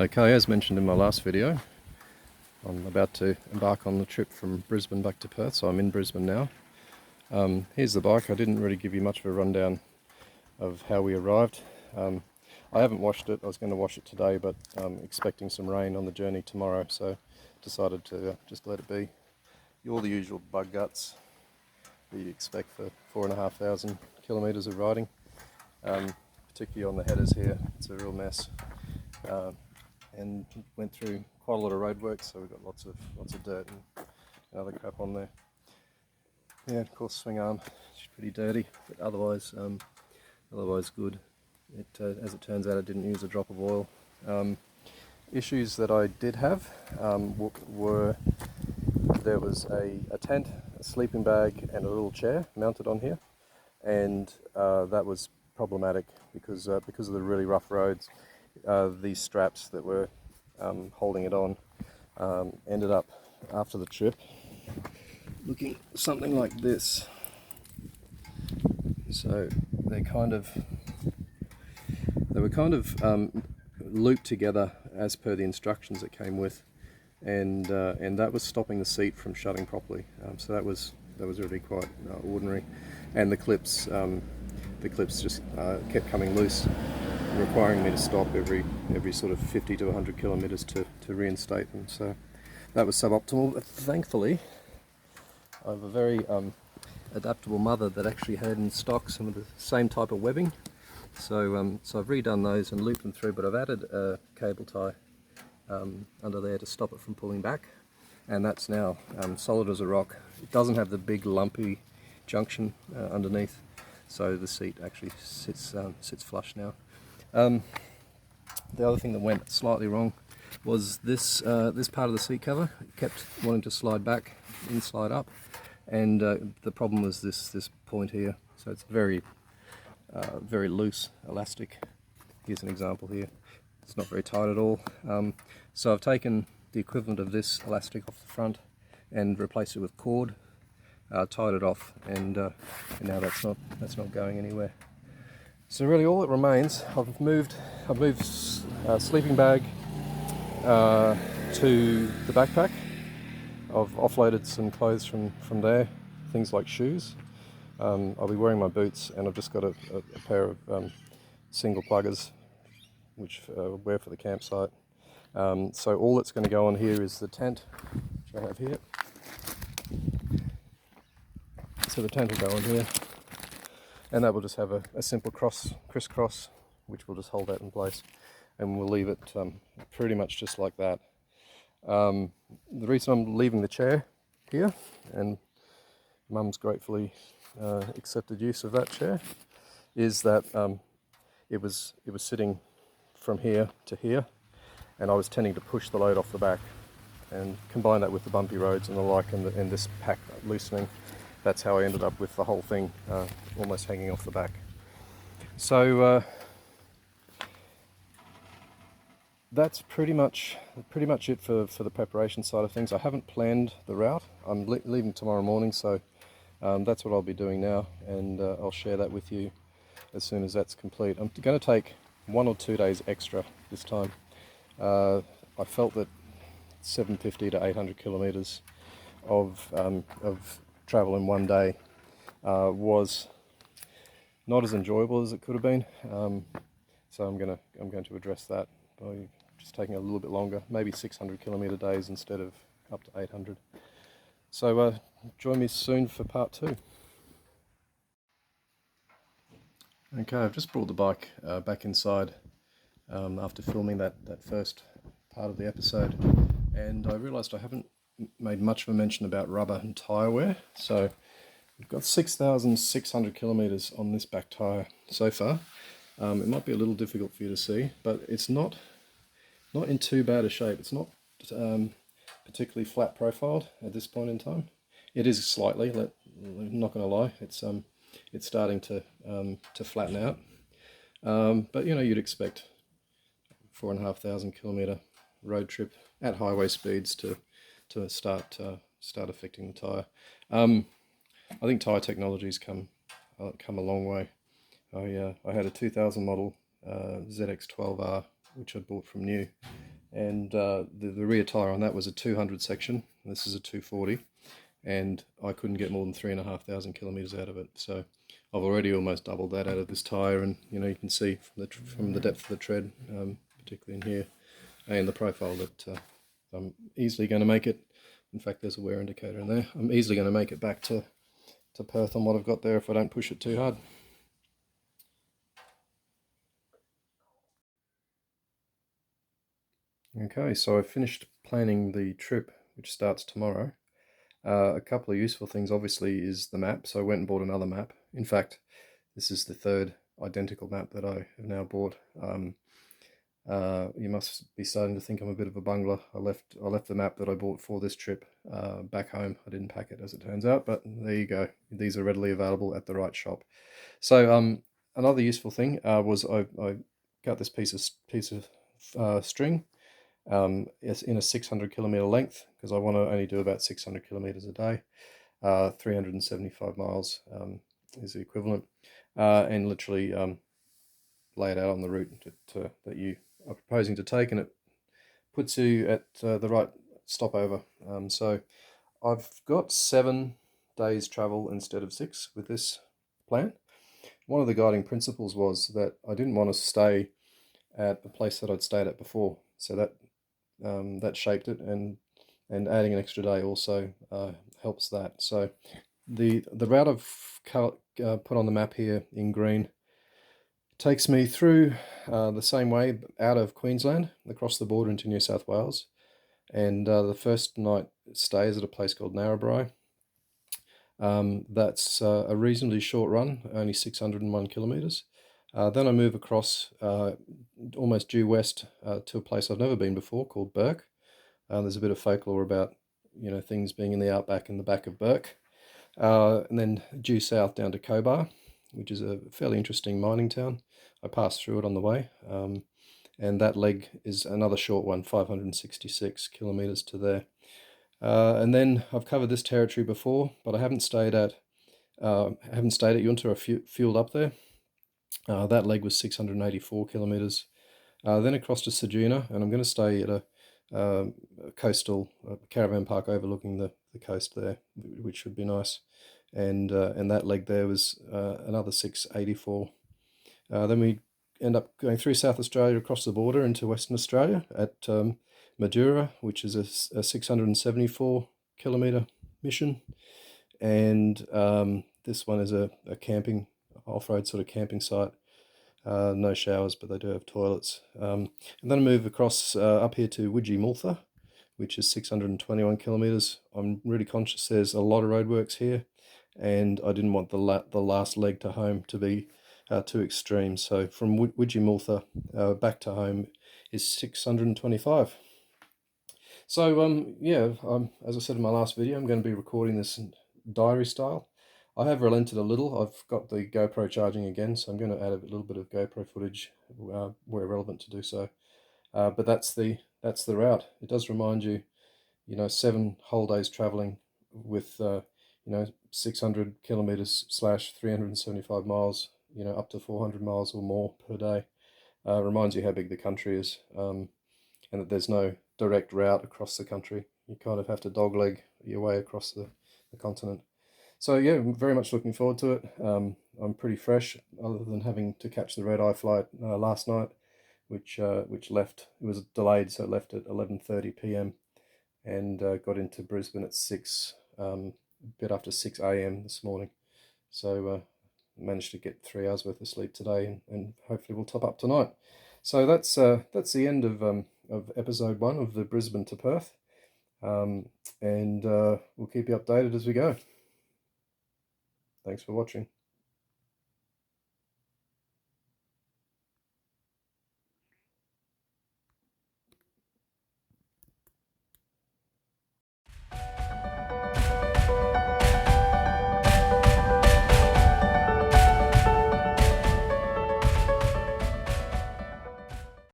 Okay, as mentioned in my last video, I'm about to embark on the trip from Brisbane back to Perth, so I'm in Brisbane now. Here's the bike. I didn't really give you much of a rundown of how we arrived. I haven't washed it. I was going to wash it today, but I'm expecting some rain on the journey tomorrow, so decided to just let it be. All the usual bug guts that you expect for 4,500 kilometres of riding, particularly on the headers here. It's a real mess. And went through quite a lot of roadwork, so we've got lots of dirt and other crap on there. Yeah, of course, swing arm, it's pretty dirty, but otherwise good. As it turns out, it didn't use a drop of oil. Issues that I did have were there was a tent, a sleeping bag, and a little chair mounted on here, and that was problematic because of the really rough roads. These straps that were holding it on ended up after the trip looking something like this. So they were kind of looped together as per the instructions that came with, and that was stopping the seat from shutting properly. So that was really quite ordinary, and the clips just kept coming loose, requiring me to stop every sort of 50 to 100 kilometres to reinstate them. So that was suboptimal, but thankfully I have a very adaptable mother that actually had in stock some of the same type of webbing. So I've redone those and looped them through, but I've added a cable tie under there to stop it from pulling back, and that's now solid as a rock. It doesn't have the big lumpy junction underneath, so the seat actually sits flush now. The other thing that went slightly wrong was this part of the seat cover. It kept wanting to slide back, in slide up, and the problem was this point here. So it's very loose elastic. Here's an example here. It's not very tight at all. So I've taken the equivalent of this elastic off the front and replaced it with cord, tied it off, and now that's not going anywhere. So really all that remains, I've moved sleeping bag to the backpack. I've offloaded some clothes from there, things like shoes. I'll be wearing my boots, and I've just got a pair of single pluggers which I wear for the campsite. So all that's going to go on here is the tent, which I have here. So the tent will go on here, and that will just have a simple crisscross, which will just hold that in place, and we'll leave it pretty much just like that. The reason I'm leaving the chair here, and Mum's gratefully accepted use of that chair, is that it was sitting from here to here, and I was tending to push the load off the back, and combine that with the bumpy roads and the like, and this pack loosening. That's how I ended up with the whole thing almost hanging off the back. So that's pretty much it for the preparation side of things. I haven't planned the route. I'm leaving tomorrow morning, so that's what I'll be doing now, and I'll share that with you as soon as that's complete. I'm going to take 1 or 2 days extra this time. I felt that 750 to 800 kilometres of travel in one day was not as enjoyable as it could have been. So I'm going to address that by just taking a little bit longer, maybe 600 kilometre days instead of up to 800. So join me soon for part 2. Okay, I've just brought the bike back inside after filming that first part of the episode, and I realised I haven't made much of a mention about rubber and tyre wear. So we've got 6,600 kilometres on this back tyre so far. It might be a little difficult for you to see, but it's not in too bad a shape. It's not particularly flat profiled at this point in time. It is slightly, I'm not going to lie, it's starting to flatten out. But you know, you'd expect 4,500 kilometre road trip at highway speeds to start affecting the tyre. I think tyre technology's come a long way. I had a 2000 model ZX12R which I'd bought from new. And the rear tyre on that was a 200 section. This is a 240, and I couldn't get more than 3,500 kilometres out of it. So I've already almost doubled that out of this tyre, and you can see from the depth of the tread, particularly in here, and the profile, that I'm easily going to make it. In fact, there's a wear indicator in there. I'm easily going to make it back to Perth on what I've got there if I don't push it too hard. Okay, so I've finished planning the trip, which starts tomorrow. A couple of useful things, obviously, is the map. So I went and bought another map. In fact, this is the third identical map that I have now bought. You must be starting to think I'm a bit of a bungler. I left the map that I bought for this trip back home. I didn't pack it, as it turns out, but there you go. These are readily available at the right shop. So another useful thing was I got this piece of string. It's in a 600 kilometer length, because I want to only do about 600 kilometers a day. 375 miles is the equivalent, and literally lay it out on the route that you are proposing to take, and it puts you at the right stopover. So I've got 7 days travel instead of 6 with this plan. One of the guiding principles was that I didn't want to stay at the place that I'd stayed at before, so that shaped it, and adding an extra day also helps that. So the route I've put on the map here in green takes me through the same way out of Queensland, across the border into New South Wales, and the first night stay is at a place called Narrabri. That's a reasonably short run, only 601 kilometres. Then I move across almost due west to a place I've never been before, called Bourke. There's a bit of folklore about things being in the outback in the back of Bourke. And then due south down to Cobar, which is a fairly interesting mining town. I passed through it on the way, and that leg is another short one, 566 kilometres to there. And then I've covered this territory before, but I haven't stayed at Yunta. I fueled up there. That leg was 684 kilometres. Then across to Ceduna, and I'm going to stay at a coastal caravan park overlooking the coast there, which should be nice. And that leg there was another 684. Then we end up going through South Australia, across the border into Western Australia at Madura, which is a 674 kilometre mission. And this one is a camping, off-road sort of camping site. No showers, but they do have toilets. And then I move across up here to Widgie-Multha, which is 621 kilometres. I'm really conscious there's a lot of roadworks here, and I didn't want the last leg to home to be too extreme. So from Widgie-Multha back to home is 625. So yeah, as I said in my last video, I'm going to be recording this diary style. I have relented a little. I've got the GoPro charging again, so I'm going to add a little bit of GoPro footage where relevant to do so. But that's the route. It does remind you, 7 whole days traveling with 600 kilometers / 375 miles, up to 400 miles or more per day. Reminds you how big the country is, and that there's no direct route across the country. You kind of have to dogleg your way across the continent. So yeah, I'm very much looking forward to it. I'm pretty fresh, other than having to catch the red-eye flight last night, which left. It was delayed, so it left at 11:30 p.m. and got into Brisbane at 6, a bit after 6 a.m. this morning. So managed to get 3 hours worth of sleep today, and hopefully we'll top up tonight. So that's the end of episode 1 of the Brisbane to Perth, and we'll keep you updated as we go. Thanks for watching.